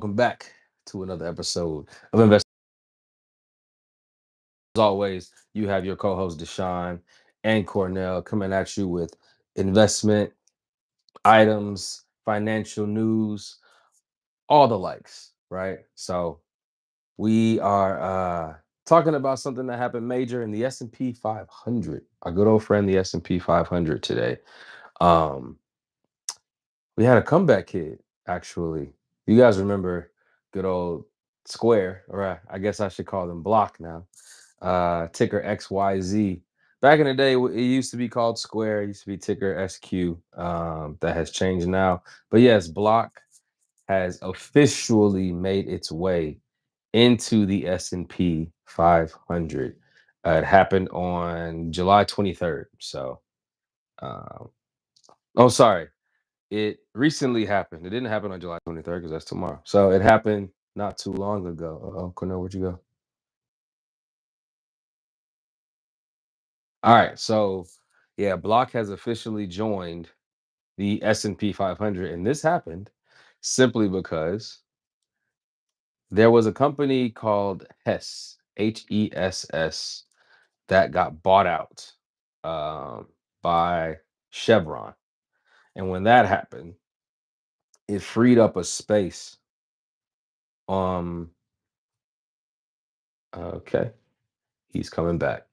Welcome back to another episode of Invest. As always, you have your co-host Deshaun and Cornell coming at you with investment items, financial news, all the likes, right? So we are talking about something that happened major in the S&P 500. Our good old friend, the S&P 500 today. Um, we had a comeback kid, actually. You guys remember good old Square, or I guess I should call them Block now. Ticker XYZ. Back in the day, it used to be called Square. It used to be ticker SQ. That has changed now. But yes, Block has officially made its way into the S&P 500. It happened on July 23rd. So, um, oh, sorry. It recently happened. It didn't happen on July 23rd because that's tomorrow. So it happened not too long ago. Oh, Cornell, where'd you go? All right. So yeah, Block has officially joined the S&P 500, and this happened simply because there was a company called Hess, Hess, that got bought out um, by Chevron. And when that happened, it freed up a space. Um, okay, he's coming back.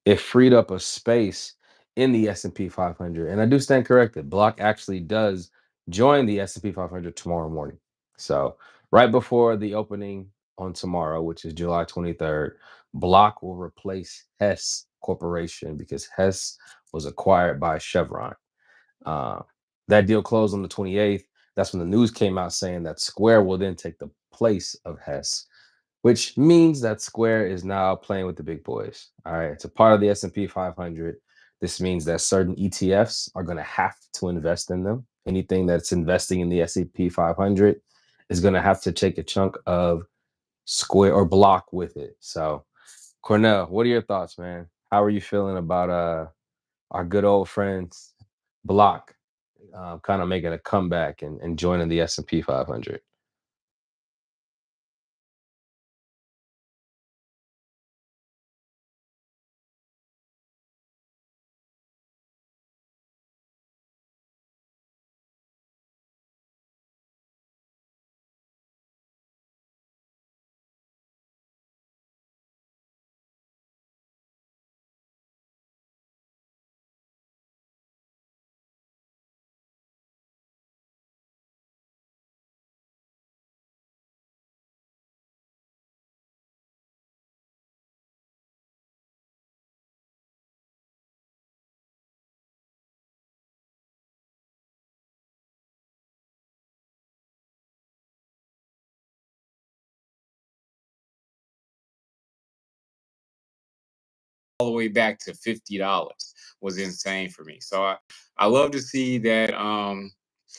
It freed up a space in the S&P 500. And I do stand corrected. Block actually does join the S&P 500 tomorrow morning. So, right before the opening on tomorrow, which is July 23rd, Block will replace Hess Corporation because Hess was acquired by Chevron. Uh, that deal closed on the 28th. That's when the news came out saying that Square will then take the place of Hess, which means that Square is now playing with the big boys. All right, it's a part of the S&P 500. This means that certain ETFs are going to have to invest in them. Anything that's investing in the S&P 500 is going to have to take a chunk of Square or Block with it. So, Cornell, what are your thoughts, man? How are you feeling about our good old friends Block kind of making a comeback and joining the S&P 500? All the way back to $50 was insane for me. So I love to see that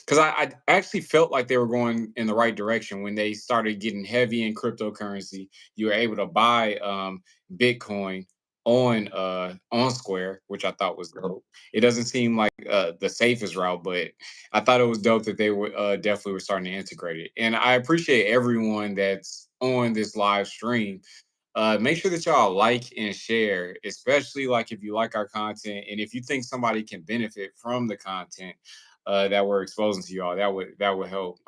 because I actually felt like they were going in the right direction when they started getting heavy in cryptocurrency. You were able to buy Bitcoin on Square, which I thought was dope. It doesn't seem like the safest route, but I thought it was dope that they were definitely were starting to integrate it. And I appreciate everyone that's on this live stream. Make sure that y'all like and share, especially like if you like our content and if you think somebody can benefit from the content that we're exposing to y'all. That would help.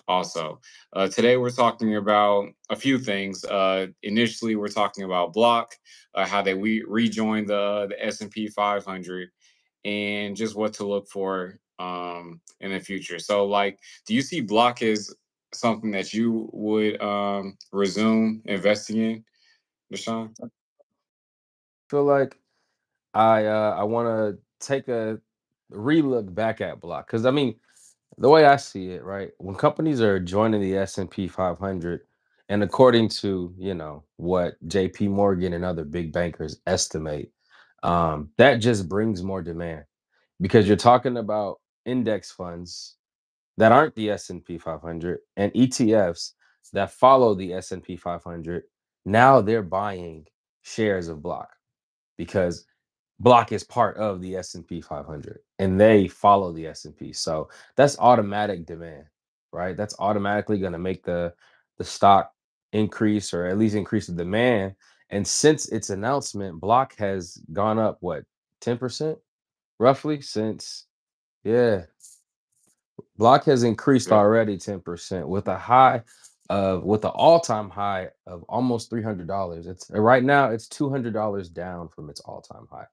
Also, today we're talking about a few things. Initially, we're talking about Block, how they rejoined the S&P 500, and just what to look for in the future. So, like, do you see Block as something that you would resume investing in, Deshaun? Feel like I want to take a relook back at Block because I mean the way I see it, right? When companies are joining the S&P 500, and according to what J.P. Morgan and other big bankers estimate, that just brings more demand because you're talking about index funds that aren't the S&P 500 and ETFs that follow the S&P 500. Now they're buying shares of Block because Block is part of the S&P 500 and they follow the S&P. So that's automatic demand, right? That's automatically going to make the stock increase, or at least increase the demand. And since its announcement, Block has gone up what, 10% roughly since, yeah, Block has increased Yeah. already 10% with a high of with an all-time high of almost $300. It's right now it's $200 down from its all-time high.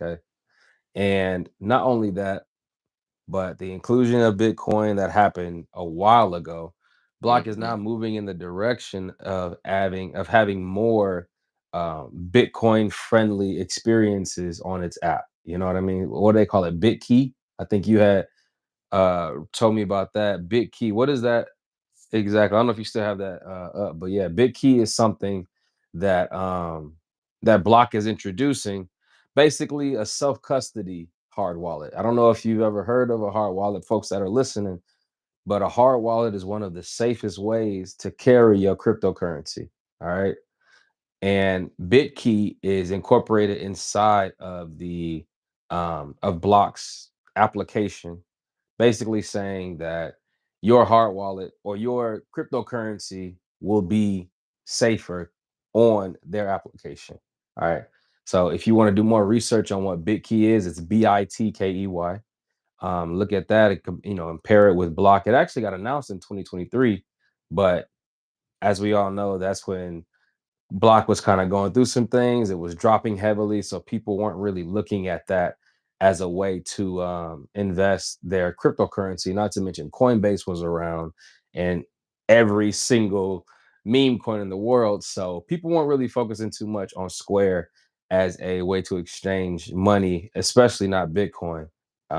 Okay. And not only that, but the inclusion of Bitcoin that happened a while ago, Block is now Mhm. moving in the direction of having more Bitcoin friendly experiences on its app. You know what I mean? What do they call it? BitKey. I think you had told me about that. BitKey. What is that exactly? I don't know if you still have that up, but yeah, BitKey is something that that Block is introducing, basically a self custody hard wallet. I don't know if you've ever heard of a hard wallet, folks that are listening, but a hard wallet is one of the safest ways to carry your cryptocurrency. All right. And BitKey is incorporated inside of the of Block's application, basically saying that your hard wallet or your cryptocurrency will be safer on their application. All right. So if you want to do more research on what BitKey is, it's BITKEY. Look at that, and pair it with Block. It actually got announced in 2023, but as we all know, that's when Block was kind of going through some things. It was dropping heavily, so people weren't really looking at that as a way to invest their cryptocurrency. Not to mention, Coinbase was around, and every single meme coin in the world. So people weren't really focusing too much on Square as a way to exchange money, especially not Bitcoin.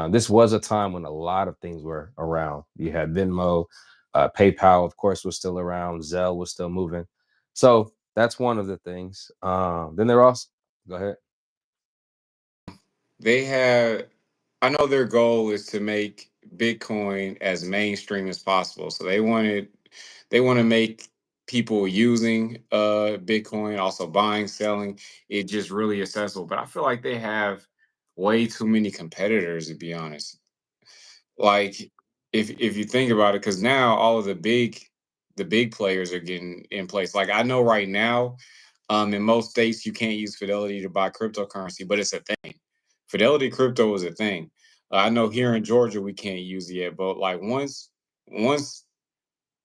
This was a time when a lot of things were around. You had Venmo, PayPal, of course, was still around. Zelle was still moving. So that's one of the things. Then there also go ahead. They have, I know their goal is to make Bitcoin as mainstream as possible. So they want to make people using Bitcoin, also buying, selling it just really accessible. But I feel like they have way too many competitors, to be honest. Like, if you think about it, because now all of the big players are getting in place. Like, I know right now, in most states you can't use Fidelity to buy cryptocurrency, but it's a thing. Fidelity crypto is a thing. I know here in Georgia we can't use it yet, but like once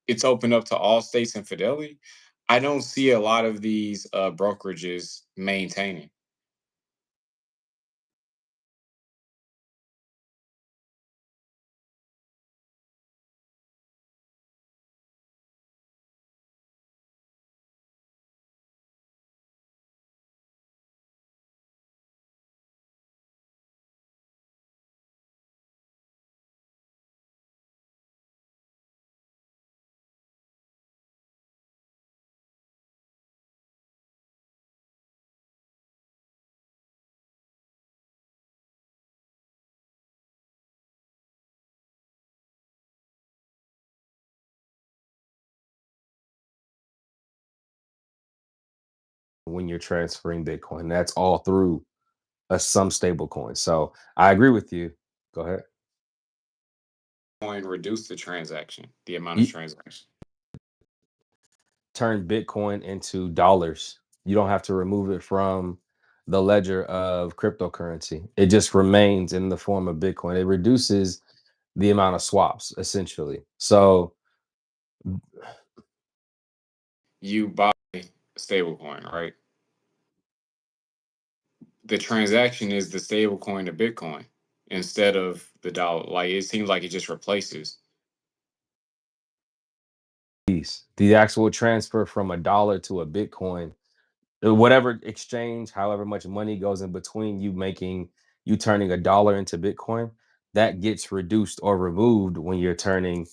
it's opened up to all states and Fidelity, I don't see a lot of these brokerages maintaining. When you're transferring Bitcoin, that's all through some stable coin. So I agree with you. Go ahead. Coin reduce the amount of You transaction. turn Bitcoin into dollars. You don't have to remove it from the ledger of cryptocurrency. It just remains in the form of Bitcoin. It reduces the amount of swaps essentially. So You buy a stable coin, right? The transaction is the stable coin to Bitcoin instead of the dollar. Like it seems like it just replaces. the actual transfer from a dollar to a Bitcoin, whatever exchange, however much money goes in between you turning a dollar into Bitcoin, that gets reduced or removed when you're turning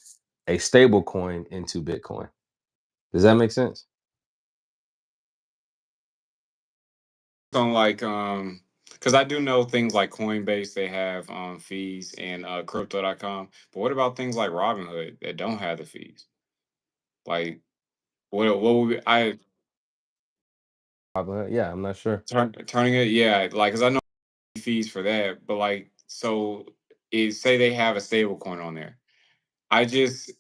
a stable coin into Bitcoin. Does that make sense? So like because I do know things like Coinbase, they have fees and crypto.com. But what about things like Robinhood that don't have the fees? Like what would I Yeah, I'm not sure. turning it? Yeah, like because I know fees for that, but like so it say they have a stable coin on there. I just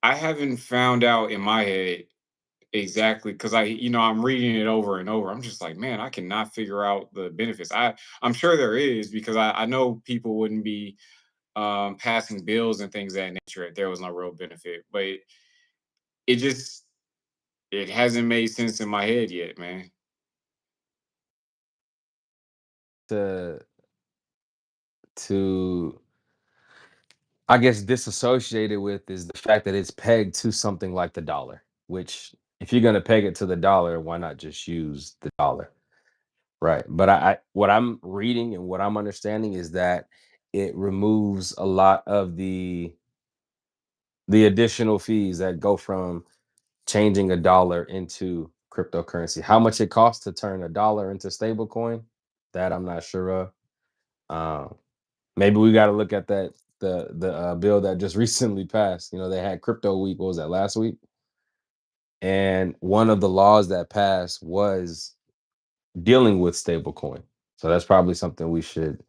I haven't found out in my head exactly because I'm reading it over and over. I'm just like, man, I cannot figure out the benefits. I'm sure there is because I know people wouldn't be passing bills and things of that nature if there was no real benefit. But it just it hasn't made sense in my head yet, man. To to I guess disassociated with is the fact that it's pegged to something like the dollar, which if you're gonna peg it to the dollar, why not just use the dollar? Right. But I what I'm reading and what I'm understanding is that it removes a lot of the additional fees that go from changing a dollar into cryptocurrency. How much it costs to turn a dollar into stablecoin, that I'm not sure of. Um, Maybe we got to look at that the bill that just recently passed. You know, they had crypto week. What was that, last week? And one of the laws that passed was dealing with stablecoin. So that's probably something we should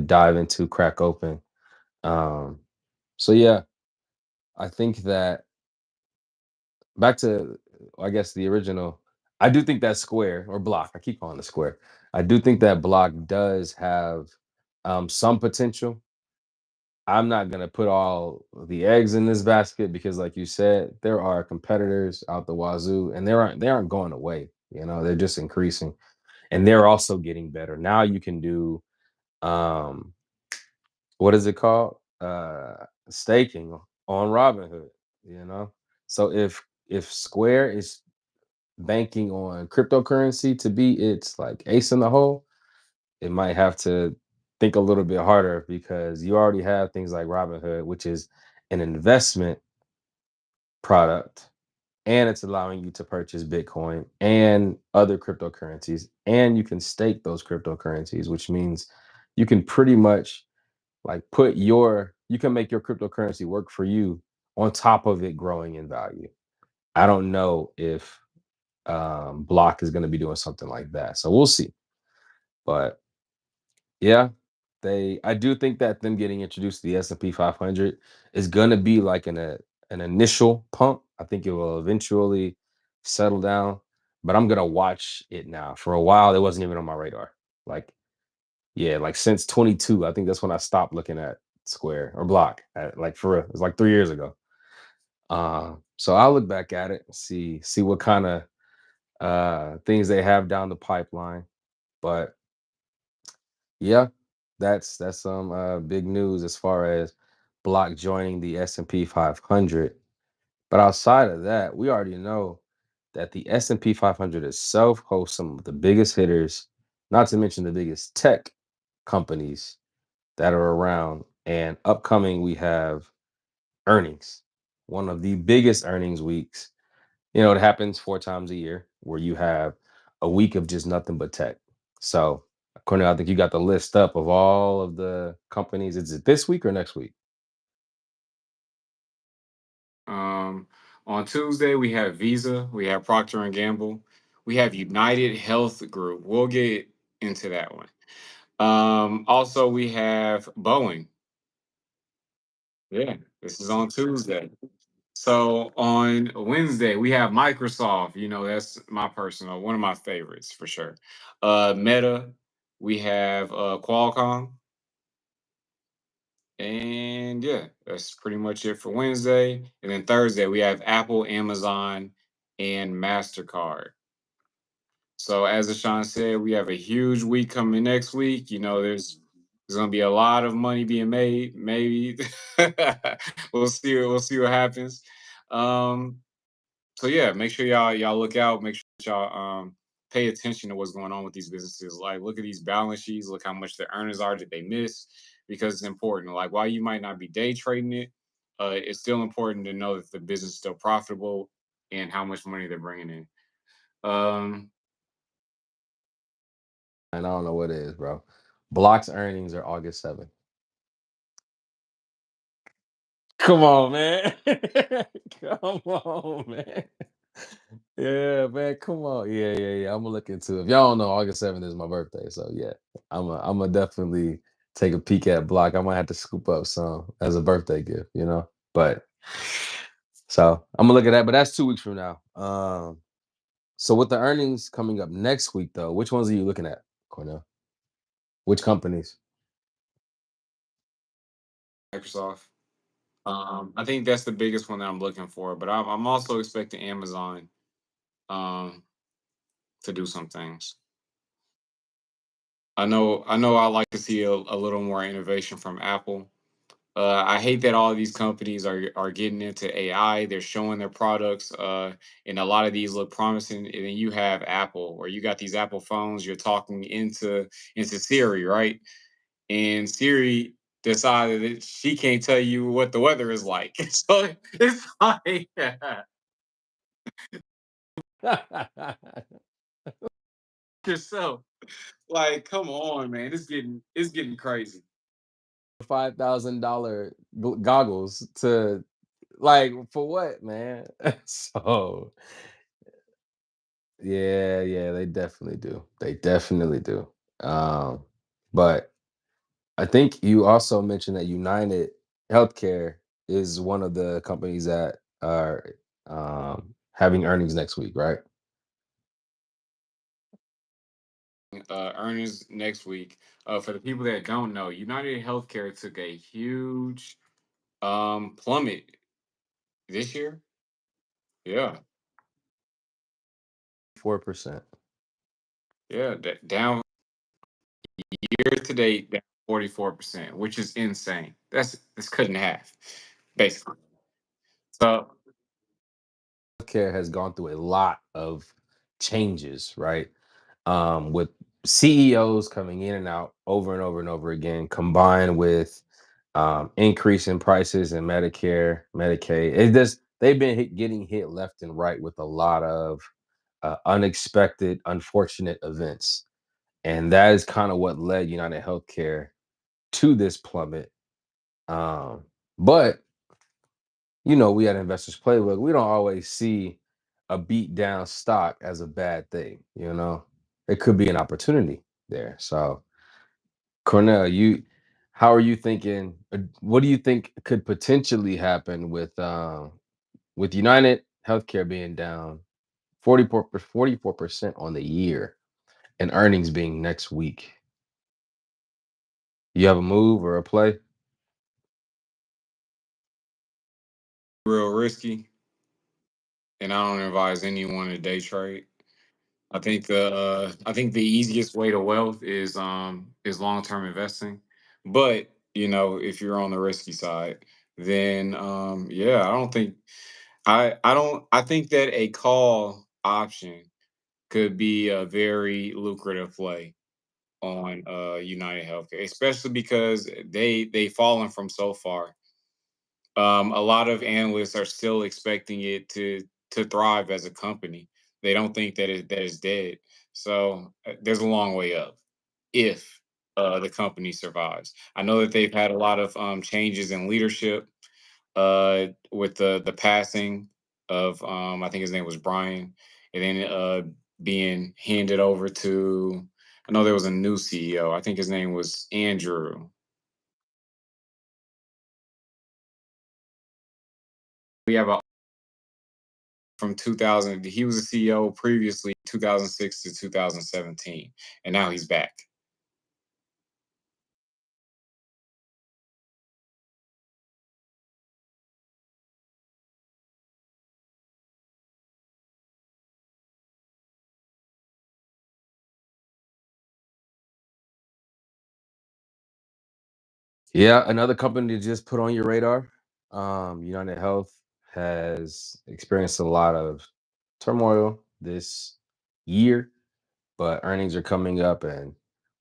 dive into, crack open. Um, so yeah, I think that back to, I guess, the original. I do think that Square or Block. I keep calling it Square. I do think that Block does have some potential. I'm not gonna put all the eggs in this basket because, like you said, there are competitors out the wazoo, and they aren't going away. You know, they're just increasing, and they're also getting better. Now you can do um, what is it called? Staking on Robinhood. You know, so if Square is banking on cryptocurrency to be its like ace in the hole, it might have to think a little bit harder because you already have things like Robinhood, which is an investment product, and it's allowing you to purchase Bitcoin and other cryptocurrencies, and you can stake those cryptocurrencies, which means you can pretty much like you can make your cryptocurrency work for you on top of it growing in value. I don't know if Block is going to be doing something like that, so we'll see. But yeah, I do think that them getting introduced to the S&P 500 is gonna be like an initial pump. I think it will eventually settle down, but I'm gonna watch it now. For a while, it wasn't even on my radar. Like, yeah, like since 22, I think that's when I stopped looking at Square or Block. Like for real, it's like 3 years ago. So I'll look back at it and see what kind of things they have down the pipeline. But yeah, that's some big news as far as Block joining the S&P 500. But outside of that, we already know that the S&P 500 itself hosts some of the biggest hitters, not to mention the biggest tech companies that are around. And upcoming, we have earnings, one of the biggest earnings weeks. You know, it happens 4 times a year where you have a week of just nothing but tech. So, Cornell, I think you got the list up of all of the companies. Is it this week or next week? Um, on Tuesday we have Visa, we have Procter and Gamble, we have United Health Group. We'll get into that one. Also we have Boeing. Yeah, this is on Tuesday. So on Wednesday we have Microsoft. That's my personal one of my favorites for sure. Meta. We have Qualcomm. And yeah, that's pretty much it for Wednesday. And then Thursday, we have Apple, Amazon, and MasterCard. So as Ashawn said, we have a huge week coming next week. There's gonna be a lot of money being made. Maybe we'll see. We'll see what happens. Um, so yeah, make sure y'all look out. Make sure that y'all pay attention to what's going on with these businesses. Like, look at these balance sheets. Look how much their earnings are. Did they miss? Because it's important. Like, while you might not be day trading it, it's still important to know that the business is still profitable and how much money they're bringing in. Um, And I don't know what it is, bro. Block's earnings are August 7th. Come on, man. Come on, man. Yeah, man. Come on. Yeah. I'm gonna look into it. If y'all don't know, August 7th is my birthday. So yeah, I'm gonna definitely take a peek at Block. I might have to scoop up some as a birthday gift, you know. But So I'm gonna look at that, but that's 2 weeks from now. So with the earnings coming up next week, though, which ones are you looking at, Cornell? Which companies? Microsoft. I think that's the biggest one that I'm looking for, but I'm also expecting Amazon um, to do some things. I like to see a little more innovation from Apple. I hate that all of these companies are getting into AI. They're showing their products, and a lot of these look promising. And then you have Apple, or you got these Apple phones. You're talking into Siri, right? And Siri decided that she can't tell you what the weather is like. So it's like yourself. Like, come on, man. It's getting crazy. $5,000 goggles to like for what, man? So yeah, yeah, they definitely do. They definitely do. Um, but I think you also mentioned that United Healthcare is one of the companies that are having earnings next week, right? Earnings next week. For the people that don't know, United Healthcare took a huge plummet this year. Yeah, 4%. yeah, down year to date, down 44%, which is insane. That's cut in half, basically. So Healthcare has gone through a lot of changes, right? With CEOs coming in and out over and over and over again, combined with increase in prices in Medicare, Medicaid. It just they've been getting hit left and right with a lot of unexpected, unfortunate events, and that is kind of what led United Healthcare to this plummet. Um, but we at Investors Playbook, we don't always see a beat down stock as a bad thing. It could be an opportunity there. So, Cornell, how are you thinking? What do you think could potentially happen with United Healthcare being down 44% on the year and earnings being next week? You have a move or a play? real risky, and I don't advise anyone to day trade. I think the easiest way to wealth is long term investing. But if you're on the risky side, then yeah, I think that a call option could be a very lucrative play on United Healthcare, especially because they've fallen from so far. A lot of analysts are still expecting it to thrive as a company. They don't think that it's dead. So there's a long way up if the company survives. I know that they've had a lot of changes in leadership with the passing of I think his name was Brian, and then being handed over to. I know there was a new CEO. I think his name was Andrew. We have a from 2000. He was a CEO previously 2006 to 2017, and now he's back. Yeah, another company to just put on your radar. United Health has experienced a lot of turmoil this year, but earnings are coming up. And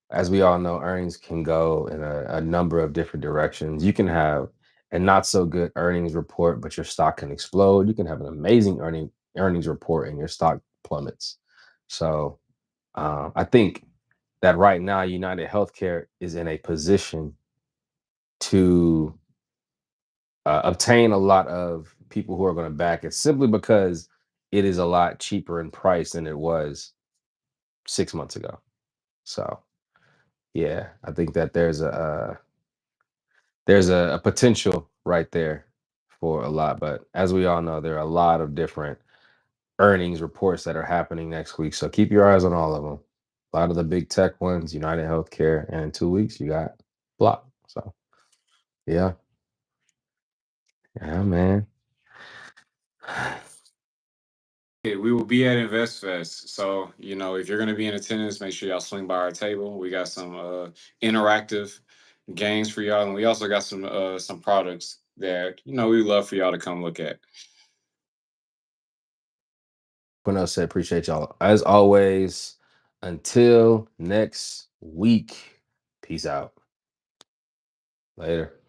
as we all know, earnings can go in a number of different directions. You can have a not so good earnings report, but your stock can explode. You can have an amazing earnings report and your stock plummets. So I think that right now, United Healthcare is in a position to obtain a lot of people who are going to back it simply because it is a lot cheaper in price than it was 6 months ago. So yeah, I think that there's a potential right there for a lot. But as we all know, there are a lot of different earnings reports that are happening next week. So keep your eyes on all of them. A lot of the big tech ones, United Healthcare, and in 2 weeks you got Block. So yeah, yeah, man. Yeah, we will be at InvestFest. So, if you're going to be in attendance, make sure y'all swing by our table. We got some interactive games for y'all, and we also got some products that we love for y'all to come look at. Quinn said, appreciate y'all as always. Until next week, peace out. Later.